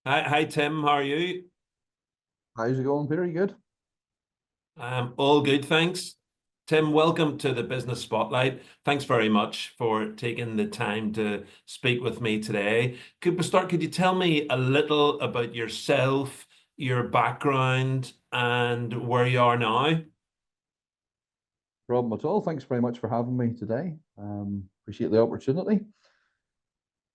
Hi Tim, how are you? How's it going, Peter? You good? All good, thanks. Tim, welcome to the Business Spotlight. Thanks very much for taking the time to speak with me today. Could you tell me a little about yourself, your background, and where you are now? Problem at all. Thanks very much for having me today. Appreciate the opportunity.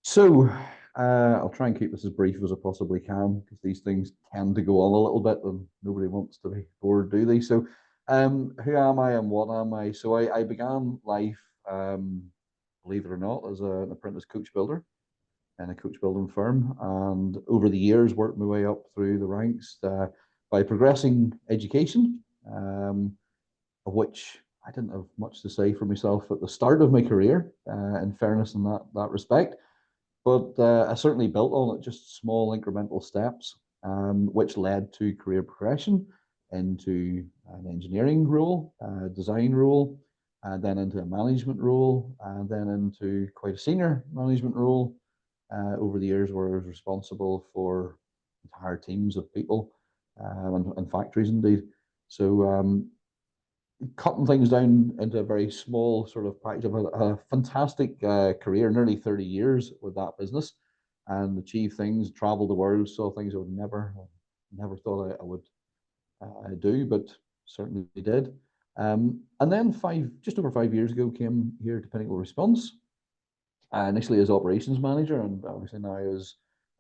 So, I'll try and keep this as brief as I possibly can because these things tend to go on a little bit and nobody wants to be bored, do they? So, who am I and what am I? So, I began life, believe it or not, as an apprentice coach builder in a coach building firm, and over the years worked my way up through the ranks by progressing education. Of which I didn't have much to say for myself at the start of my career, in fairness in that respect. But I certainly built on it, just small incremental steps, which led to career progression into an engineering role, design role, and then into a management role, and then into quite a senior management role over the years, where I was responsible for entire teams of people and factories indeed. So cutting things down into a very small sort of package of a fantastic career, nearly 30 years with that business, and achieved things, traveled the world, saw things I would never thought I would do, but certainly did. And then just over 5 years ago, came here to Pinnacle Response, initially as operations manager, and obviously now as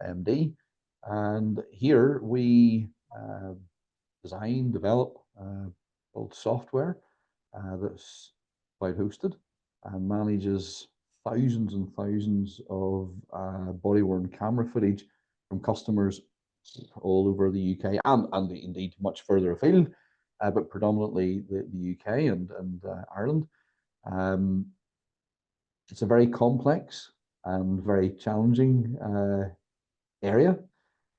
MD. And here we design, develop, build software that's cloud hosted and manages thousands and thousands of body worn camera footage from customers all over the UK and indeed much further afield, but predominantly the UK and Ireland. Um, it's a very complex and very challenging area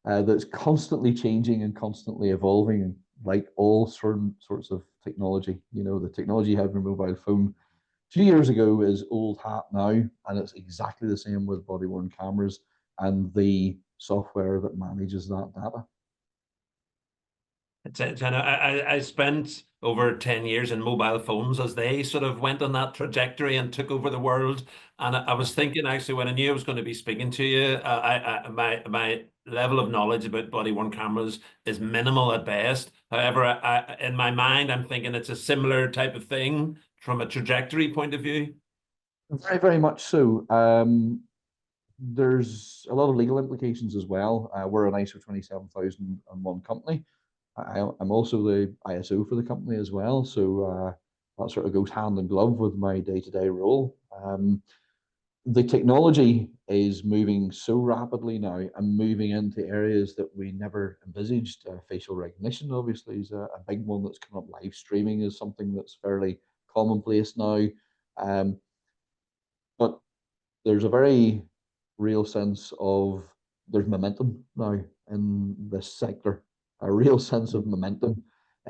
that's constantly changing and constantly evolving, and like all certain sorts of technology. You know, the technology you have in your mobile phone 2 years ago is old hat now, and it's exactly the same with body worn cameras and the software that manages that data. I spent over 10 years in mobile phones as they sort of went on that trajectory and took over the world. And I Yeah. was thinking actually when I knew I was going to be speaking to you, my level of knowledge about body worn cameras is minimal at best. However, in my mind, I'm thinking it's a similar type of thing from a trajectory point of view. Very, very much so. There's a lot of legal implications as well. We're an ISO 27001 company. I'm also the ISO for the company as well, so that sort of goes hand in glove with my day-to-day role. The technology is moving so rapidly now and moving into areas that we never envisaged. Facial recognition, obviously, is a big one that's come up. Live streaming is something that's fairly commonplace now. Um, but there's a very real sense of there's momentum now in this sector, a real sense of momentum.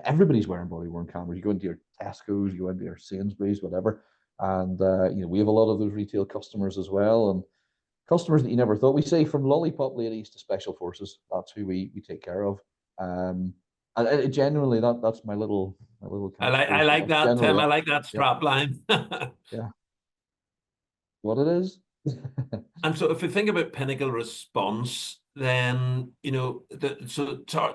Everybody's wearing body worn cameras. You go into your Tesco's, you go into your Sainsbury's, whatever, and we have a lot of those retail customers as well, and customers that you never thought. We say from lollipop ladies to special forces. That's who we take care of. And genuinely, that's my little I catchphrase. But like that's that, generally Tim. I it. like that Yeah, strap line. yeah. What it is. And so if we think about Pinnacle Response, then,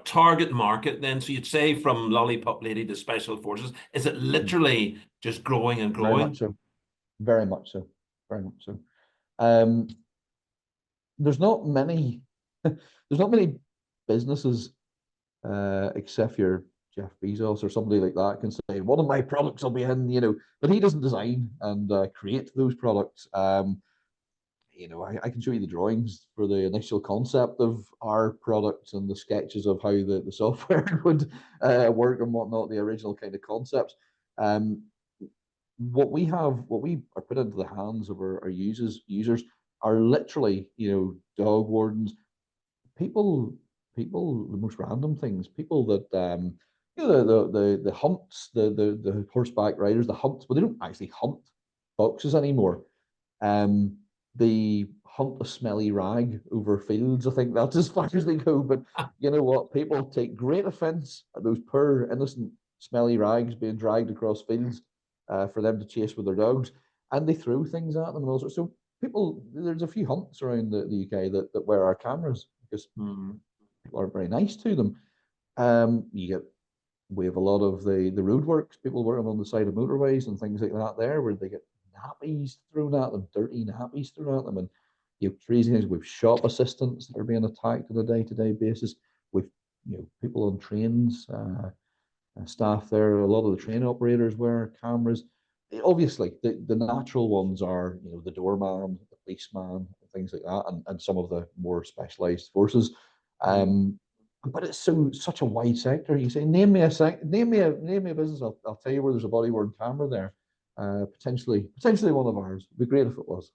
target market, then, so you'd say from Lollipop Lady to Special Forces, is it literally just growing and Very much growing? so. Very much so. Very much so. Um, there's not many. There's not many businesses, except your Jeff Bezos or somebody like that, can say one of my products will be in. But he doesn't design and create those products. I can show you the drawings for the initial concept of our products and the sketches of how the software would work and whatnot, the original kind of concepts. Um, what we are put into the hands of our users are literally, dog wardens, people, the most random things, people that the hunts, the horseback riders, the hunts, but they don't actually hunt foxes anymore. Um, the hunt a smelly rag over fields. I think that's as far as they go. But you know what? People take great offence at those poor, innocent, smelly rags being dragged across fields for them to chase with their dogs, and they throw things at them and all sorts. So people, there's a few hunts around the UK that wear our cameras because Mm. people aren't very nice to them. You get we have a lot of the roadworks, people working on the side of motorways and things like that there, where they get nappies thrown at them, dirty nappies thrown at them, and crazy things. We've shop assistants that are being attacked on a day-to-day basis. We've people on trains, staff there. A lot of the train operators wear cameras. Obviously, the natural ones are the doorman, the policeman, things like that, and some of the more specialised forces. Mm. But it's such a wide sector. You say, name me a business. I'll tell you where there's a body worn camera there. Potentially one of ours. It'd be great if it was.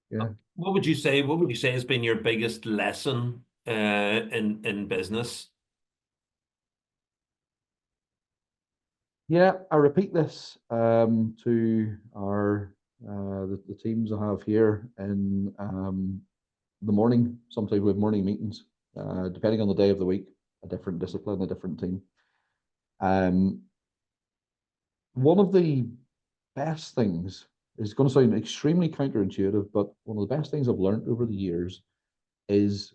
Yeah. What would you say? What would you say has been your biggest lesson in business? Yeah, I repeat this to our the teams I have here in the morning. Sometimes we have morning meetings, depending on the day of the week, a different discipline, a different team. Um, One of the best things is going to sound extremely counterintuitive, but one of the best things I've learned over the years is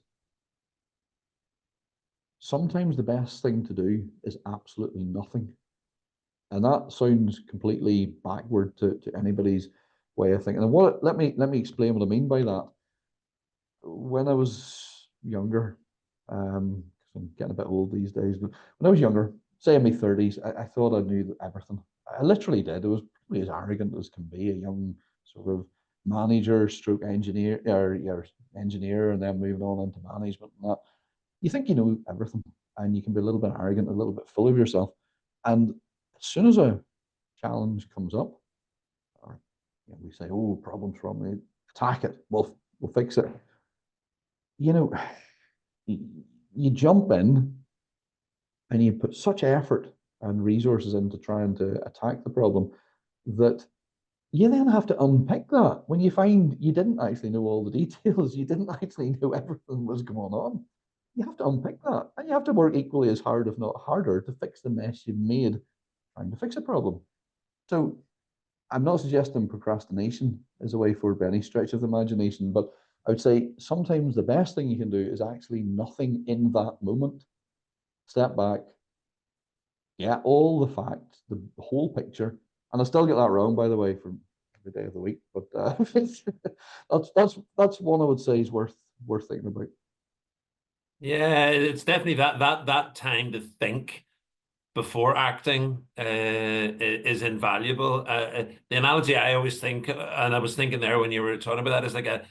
sometimes the best thing to do is absolutely nothing. And that sounds completely backward to anybody's way of thinking. And let me explain what I mean by that. When I was younger, 'cause I'm getting a bit old these days, but when I was younger, say in my 30s, I thought I knew everything. I literally did. I was probably as arrogant as can be, a young sort of manager, stroke engineer, or engineer, and then moving on into management and that. You think you know everything, and you can be a little bit arrogant, a little bit full of yourself. And as soon as a challenge comes up, or we say, "Oh, problems from me," attack it. We'll fix it. You know, you jump in and you put such effort and resources into trying to attack the problem that you then have to unpick that when you find you didn't actually know all the details, you didn't actually know everything was going on. You have to unpick that, and you have to work equally as hard, if not harder, to fix the mess you've made trying to fix a problem. So I'm not suggesting procrastination is a way forward by any stretch of the imagination, but I would say sometimes the best thing you can do is actually nothing in that moment. Step back, yeah, all the facts, the whole picture, and I still get that wrong, by the way, from every day of the week. But that's one I would say is worth thinking about. Yeah, it's definitely that time to think before acting is invaluable. The analogy I always think, and I was thinking there when you were talking about that, is like a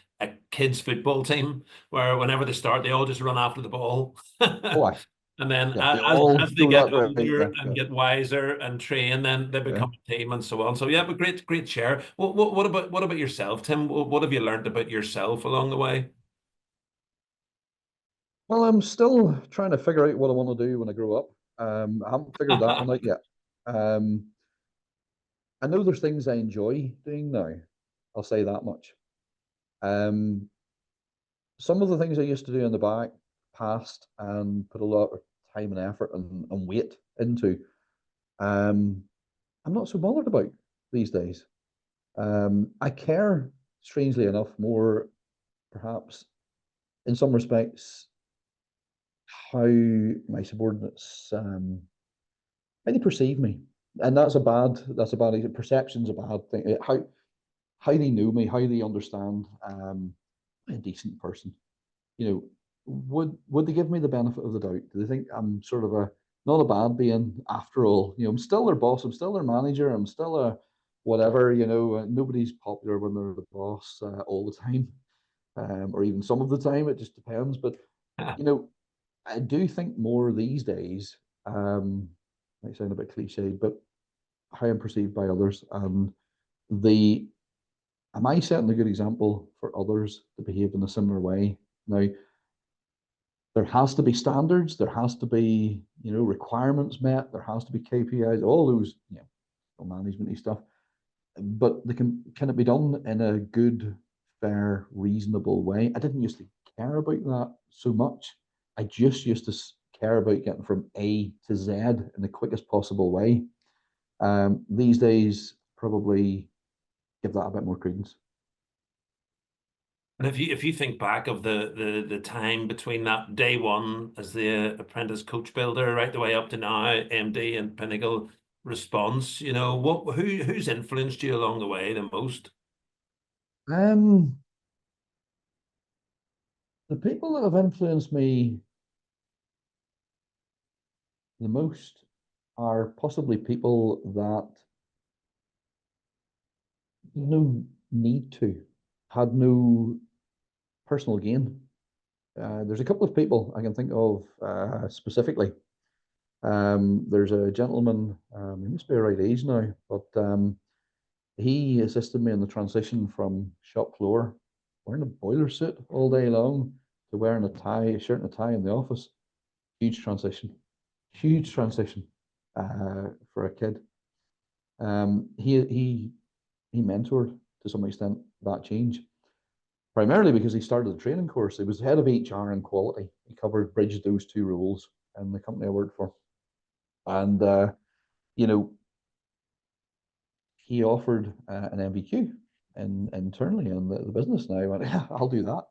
kids' football team where whenever they start, they all just run after the ball. Oh, I And then yeah, they as all they go get that right. older Yeah, and yeah, get wiser and train, then they yeah. become a team and so on. So yeah, but great share. What about yourself, Tim? What have you learned about yourself along the way? Well, I'm still trying to figure out what I want to do when I grow up. I haven't figured that one out yet. Um, I know there's things I enjoy doing now. I'll say that much. Um, some of the things I used to do in the back past and put a lot of time and effort and weight into, um, I'm not so bothered about these days. I care, strangely enough, more perhaps in some respects how my subordinates how they perceive me, and that's a bad perception's a bad thing. How they know me, how they understand I'm a decent person. You know, would they give me the benefit of the doubt? Do they think I'm sort of a not a bad being after all? I'm still their boss. I'm still their manager. I'm still a whatever. Nobody's popular when they're the boss all the time, or even some of the time. It just depends. But you know, I do think more these days. Might sound a bit cliched, but how I'm perceived by others, and the am I setting a good example for others to behave in a similar way? Now, there has to be standards, there has to be requirements met, there has to be KPIs, all those management stuff. But can it be done in a good, fair, reasonable way. I didn't used to care about that so much. I just used to care about getting from A to Z in the quickest possible way. These days, probably give that a bit more credence. And if you think back of the time between that day one as the apprentice coach builder right the way up to now, MD and Pinnacle Response, who's influenced you along the way the most? Um, the people that have influenced me the most are possibly people that no need to, had no personal gain. There's a couple of people I can think of specifically. There's a gentleman, he must be a right age now, but he assisted me in the transition from shop floor, wearing a boiler suit all day long, to wearing a tie, a shirt and a tie in the office. Huge transition for a kid. He mentored to some extent that change, primarily because he started a training course. He was head of HR and quality. He bridged those two roles in the company I worked for. And, you know, he offered an MVQ internally in the business. And I went, yeah, I'll do that.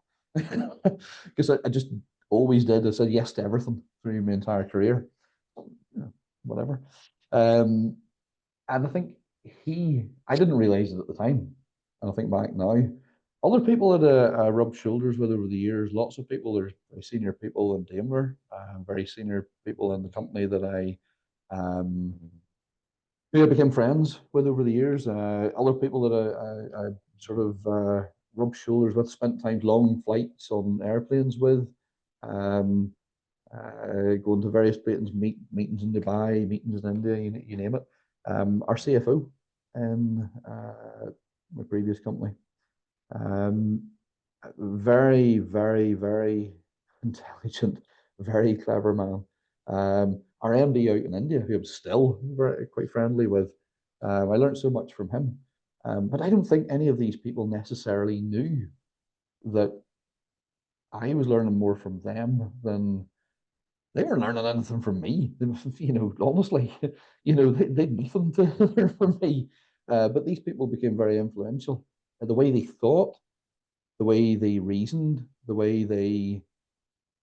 Because I just always did. I said yes to everything through my entire career. Whatever. And I think I didn't realize it at the time. And I think back now, other people that I rubbed shoulders with over the years, lots of people, there's very senior people in Daimler, very senior people in the company that um, who I became friends with over the years. Other people that I sort of rubbed shoulders with, spent time long flights on airplanes with, um, going to various meetings in Dubai, meetings in India, you name it. Our CFO in my previous company. Um, very, very, very intelligent, very clever man. Our MD out in India, who I'm still very quite friendly with, I learned so much from him. But I don't think any of these people necessarily knew that I was learning more from them than they weren't learning anything from me. Honestly, they'd nothing to learn from me. But these people became very influential. The way they thought, the way they reasoned, the way they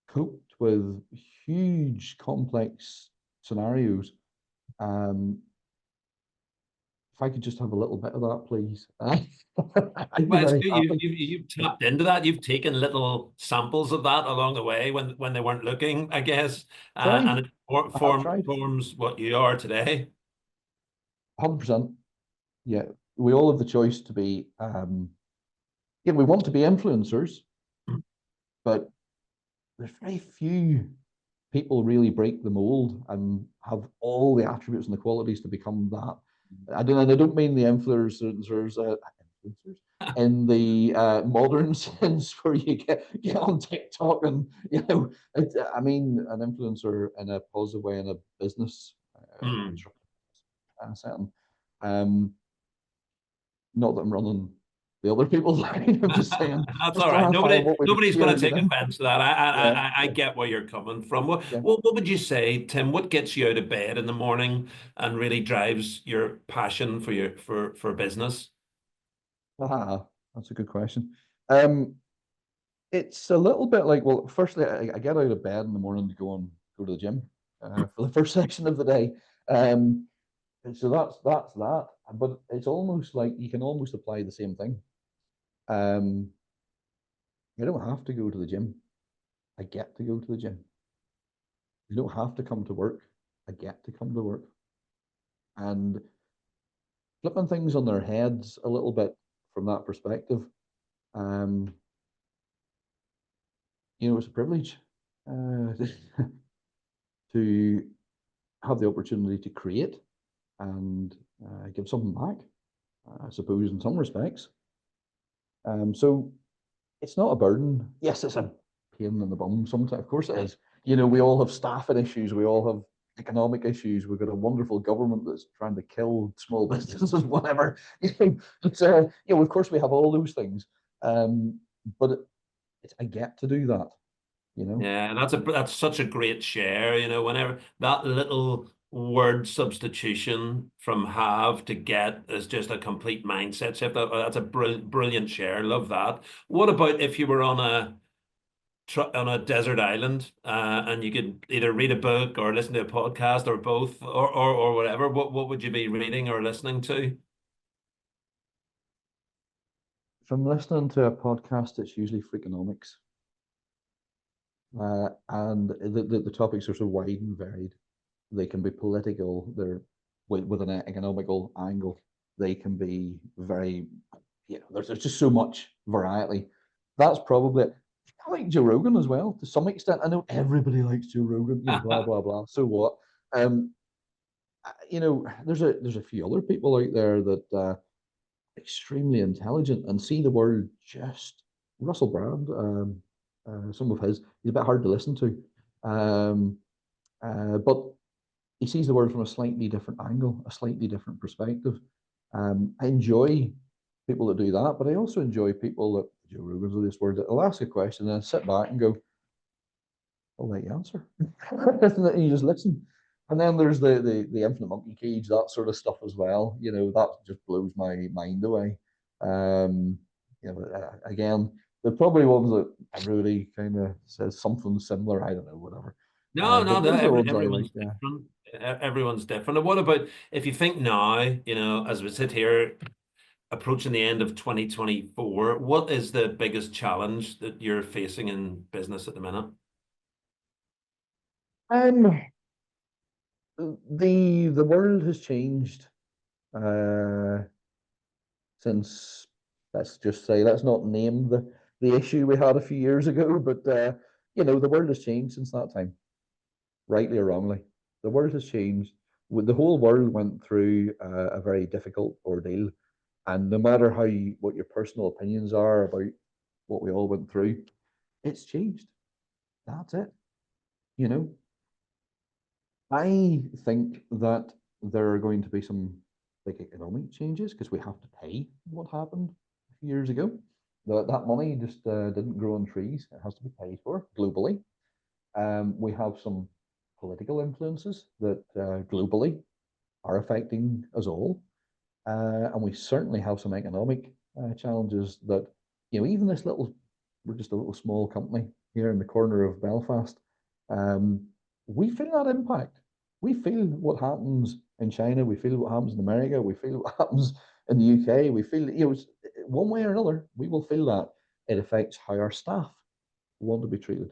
coped with huge, complex scenarios. Um, if I could just have a little bit of that, please, I'd be Well, it's very good happy. you've tapped into that. You've taken little samples of that along the way when they weren't looking, I guess, Tried. and it I have tried. forms what you are today. 100%. Yeah. We all have the choice to be, yeah, we want to be influencers, but there's very few people really break the mold and have all the attributes and the qualities to become that. And I don't mean the influencers in the modern sense where you get on TikTok and I mean an influencer in a positive way in a business Hmm. setting. Um, Not that I'm running the other people's line. I'm just saying, That's just all right. clarifying what we do Nobody's going here. to take offense to that. Yeah, I get where you're coming from. What, yeah. what what would you say, Tim? What gets you out of bed in the morning and really drives your passion for for business? Ah, that's a good question. Um, it's a little bit like, well, firstly, I get out of bed in the morning to go to the gym for the first section of the day. And so that's that. But it's almost like you can almost apply the same thing. Um, you don't have to go to the gym. I get to go to the gym. You don't have to come to work. I get to come to work. And flipping things on their heads a little bit from that perspective, um, it's a privilege uh, to have the opportunity to create and give something back, I suppose, in some respects. So it's not a burden. Yes, it's a pain in the bum sometimes. Of course it is. We all have staffing issues. We all have economic issues. We've got a wonderful government that's trying to kill small businesses, whatever. Of course we have all those things. But I get to do that, you know. Yeah, and that's such a great share, whenever that little word substitution from have to get is just a complete mindset shift. That's a brilliant share. Love that. What about if you were on a desert island, and you could either read a book or listen to a podcast or both, or whatever? What would you be reading or listening to? If I'm listening to a podcast, it's usually Freakonomics. And the topics are so wide and varied. They can be political, they're with an economical angle. They can be very, there's just so much variety. That's probably it. I like Joe Rogan as well, to some extent. I know everybody likes Joe Rogan, blah, blah, blah. So what? There's a few other people out there that extremely intelligent and see the world just Russell Brand, some of he's a bit hard to listen to, but he sees the world from a slightly different angle, a slightly different perspective. I enjoy people that do that, but I also enjoy people that Joe Rogan's of this word that will ask a question and sit back and go, I'll let you answer. And you just listen. And then there's the infinite monkey cage, that sort of stuff as well. That just blows my mind away. Um, Again, they're probably ones that everybody kind of says something similar. I don't know, whatever. No, no, But no. those are ones I like. Everyone's Yeah. different. Everyone's different. And what about if you think now, as we sit here approaching the end of 2024, what is the biggest challenge that you're facing in business at the minute? Um, the world has changed uh, since, let's not name the issue we had a few years ago, but the world has changed since that time, rightly or wrongly. The world has changed. The whole world went through a very difficult ordeal, and no matter what your personal opinions are about what we all went through, it's changed. That's it. You know, I think that there are going to be some big economic changes because we have to pay what happened a few years ago. That money just didn't grow on trees. It has to be paid for globally. We have some political influences that globally are affecting us all. And we certainly have some economic challenges that, even we're just a little small company here in the corner of Belfast. Um, we feel that impact. We feel what happens in China. We feel what happens in America. We feel what happens in the UK. We feel, one way or another, we will feel that. It affects how our staff want to be treated,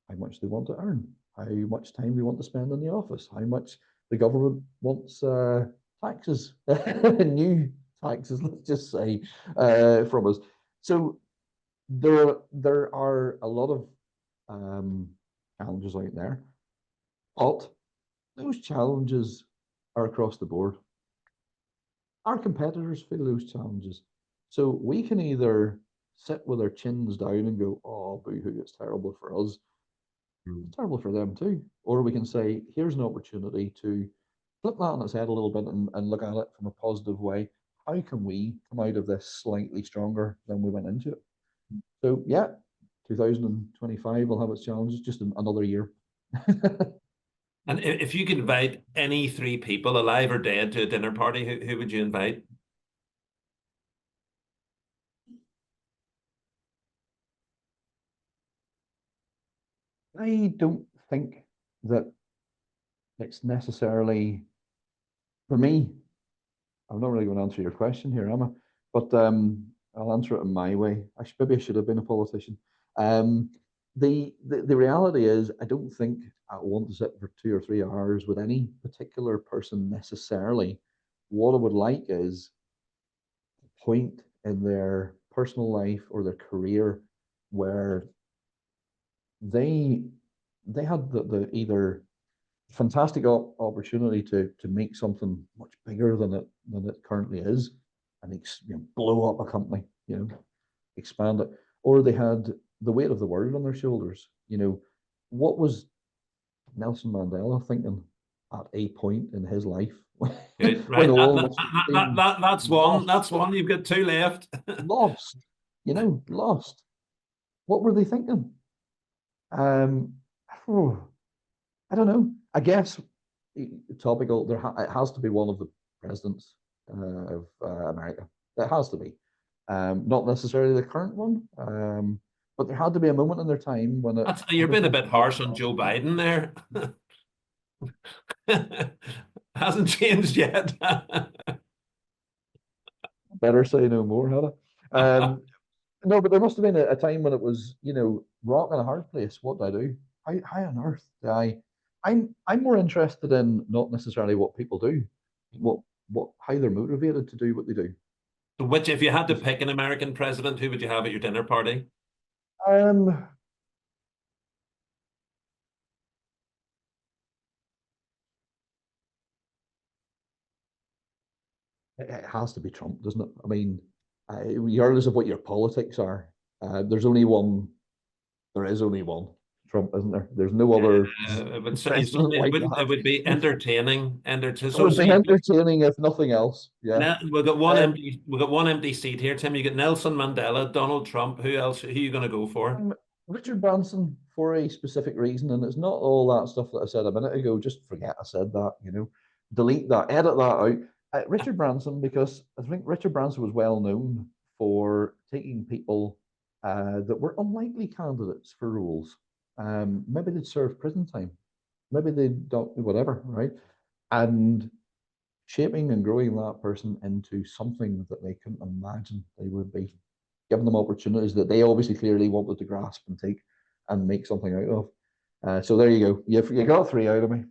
how much they want to earn, how much time they want to spend in the office, how much the government wants taxes, new taxes, let's just say, from us. So there are a lot of challenges out there, but those challenges are across the board. Our competitors feel those challenges. So we can either sit with our chins down and go, oh, boo-hoo, it's terrible for us. It's terrible for them too. Or we can say, here's an opportunity to flip that on its head a little bit and look at it from a positive way. How can we come out of this slightly stronger than we went into it? So yeah, 2025 will have its challenges, just in another year. And if you could invite any three people, alive or dead, to a dinner party, who would you invite? I don't think that it's necessarily, for me, I'm not really going to answer your question here, am I? But I'll answer it in my way. Maybe I should have been a politician. Um, the reality is, I don't think I want to sit for 2 or 3 hours with any particular person necessarily. What I would like is a point in their personal life or their career where they they had the either fantastic opportunity to make something much bigger than it currently is, and blow up a company, expand it, or they had the weight of the world on their shoulders. What was Nelson Mandela thinking at a point in his life Good, when right. the world must have been That's one. lost, That's one. You've got two left. lost. lost. What were they thinking? Um, oh, I don't know. I guess topical. It has to be one of the presidents of America. It has to be. Not necessarily the current one, but there had to be a moment in their time when You're being a everything bit harsh on Joe Biden there. Hasn't changed yet. better say no more, had I? No, but there must have been a time when it was, rock in a hard place. What do I do? How on earth do I? I'm more interested in not necessarily what people do, what how they're motivated to do what they do. Which, if you had to pick an American president, who would you have at your dinner party? Um, it has to be Trump, doesn't it? I mean, regardless of what your politics are, there's only one. There is only one Trump, isn't there? There's no other It would president it like wouldn't, it that. would be entertaining. It would be entertaining if nothing else. Yeah. Um, We've got one empty seat here, Tim. You get Nelson Mandela, Donald Trump. Who else? Who are you going to go for? Richard Branson for a specific reason, and it's not all that stuff that I said a minute ago. Just forget I said that. Delete that, edit that out. Richard Branson, because I think Richard Branson was well known for taking people that were unlikely candidates for roles. Maybe they'd served prison time, maybe they'd done whatever, right? And shaping and growing that person into something that they couldn't imagine they would be, giving them opportunities that they obviously clearly wanted to grasp and take and make something out of. So there you go. You got three out of me.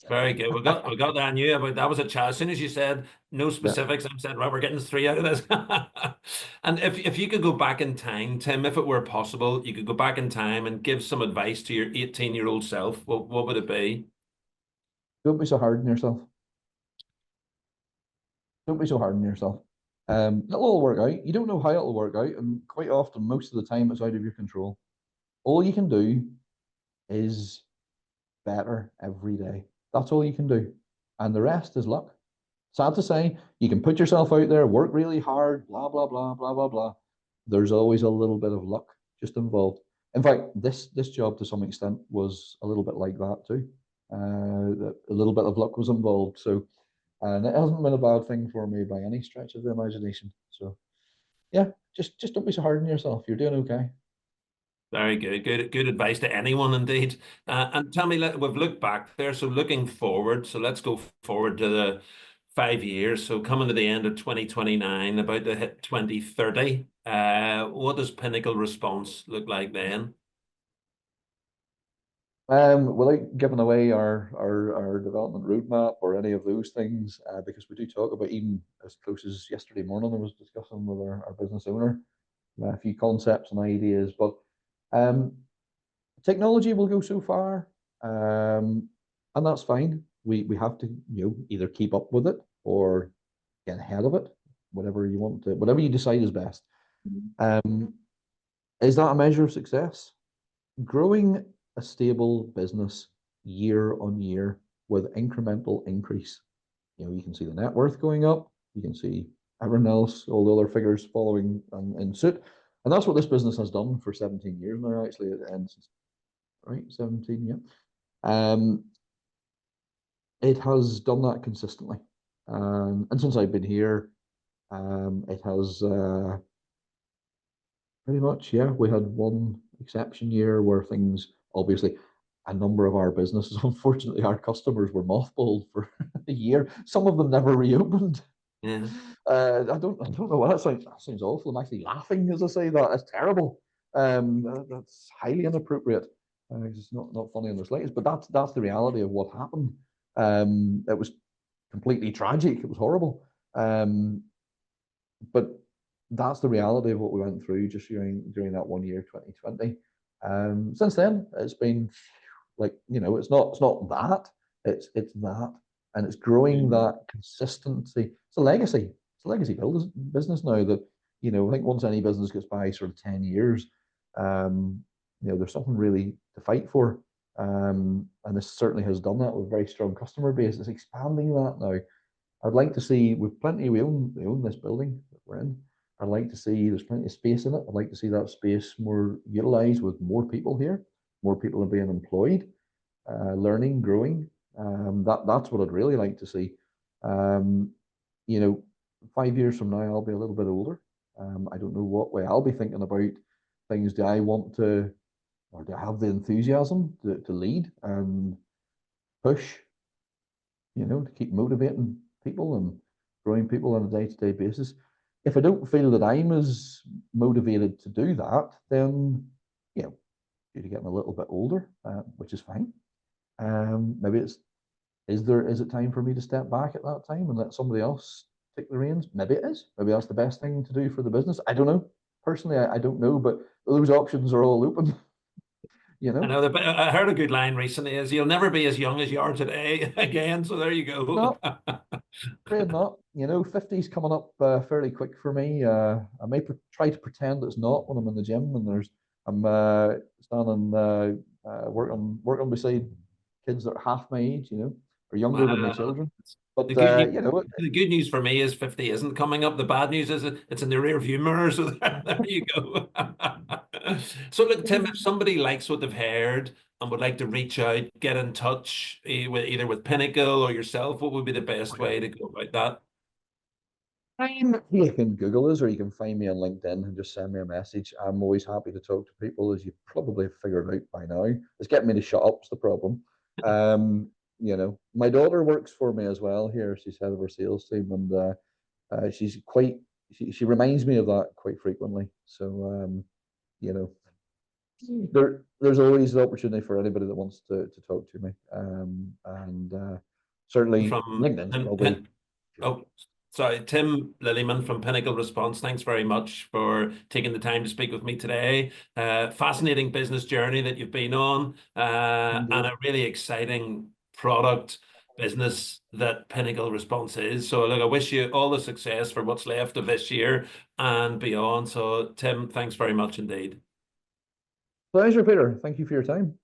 Very good. We got that. I knew about that was a challenge. As soon as you said no Yeah. specifics, I said, right, we're getting three out of this. And if you could go back in time, Tim, if it were possible, you could go back in time and give some advice to your 18-year-old self. What would it be? Don't be so hard on yourself. Don't be so hard on yourself. It'll all work out. You don't know how it'll work out, and quite often, most of the time, it's out of your control. All you can do is better every day. That's all you can do, and the rest is luck. Sad to say, you can put yourself out there, work really hard, blah blah blah blah blah blah. There's always a little bit of luck just involved. In fact, this job to some extent was a little bit like that too. A little bit of luck was involved, so and it hasn't been a bad thing for me by any stretch of the imagination. So yeah, just don't be so hard on yourself. You're doing okay. Very good. Good advice to anyone, indeed. And tell me, we've looked back there, so looking forward. So let's go forward to the 5 years. So coming to the end of 2029, about to hit 2030. What does Pinnacle Response look like then? Without giving away our development roadmap or any of those things, because we do talk about, even as close as yesterday morning, I was discussing with our business owner a few concepts and ideas. But um, technology will go so far, and that's fine. We have to either keep up with it or get ahead of it, whatever you want to, whatever you decide is best. Um, is that a measure of success? Growing a stable business year on year with incremental increase. You can see the net worth going up. You can see everyone else, all the other figures following in suit. And that's what this business has done for 17 years now, actually. It ends, right? 17, yeah. It has done that consistently. And since I've been here, it has pretty much, yeah. We had one exception year where things, obviously, a number of our businesses, unfortunately, our customers were mothballed for a year. Some of them never reopened. Yeah. I don't know what that sounds. That sounds awful. I'm actually laughing as I say that. That's terrible. That's highly inappropriate. It's not funny in the slightest. But that's the reality of what happened. It was completely tragic. It was horrible. But that's the reality of what we went through just during that 1 year, 2020. Since then, it's been like, it's not that, it's that, and it's growing that consistency. It's a legacy. It's a legacy business now that, I think once any business gets by sort of 10 years, there's something really to fight for. And this certainly has done that with a very strong customer base. It's expanding that now. I'd like to see, we own this building that we're in. I'd like to see there's plenty of space in it. I'd like to see that space more utilized with more people here, more people are being employed, learning, growing. That's what I'd really like to see. Um, you know, 5 years from now, I'll be a little bit older. I don't know what way I'll be thinking about things. Do I want to, or do I have the enthusiasm to lead and push, to keep motivating people and growing people on a day-to-day basis? If I don't feel that I'm as motivated to do that, then, you're getting a little bit older, which is fine. Maybe is it time for me to step back at that time and let somebody else take the reins? Maybe it is. Maybe that's the best thing to do for the business. I don't know. Personally, I don't know, but those options are all open. I know I heard a good line recently is you'll never be as young as you are today again. So there you go. No, afraid not. 50's coming up fairly quick for me. I may try to pretend it's not when I'm in the gym and I'm standing working beside kids that are half my age, or younger than my Wow. children. But The good news, you know, the good news for me is 50 isn't coming up. The bad news is it's in the rear view mirror. So there you go. So look, Tim, if somebody likes what they've heard and would like to reach out, get in touch with either with Pinnacle or yourself, what would be the best way to go about that? you can Google us or you can find me on LinkedIn and just send me a message. I'm always happy to talk to people, as you probably have figured out by now. It's getting me to shut up's the problem. My daughter works for me as well here. She's head of our sales team, and she's quite. She reminds me of that quite frequently. So you know, there's always the opportunity for anybody that wants to talk to me. And certainly From LinkedIn's probably. oh, sorry, Tim Lilleyman from Pinnacle Response. Thanks very much for taking the time to speak with me today. Fascinating business journey that you've been on, and a really exciting product business that Pinnacle Response is. So look, I wish you all the success for what's left of this year and beyond. So Tim, thanks very much indeed. Pleasure, Peter. Thank you for your time.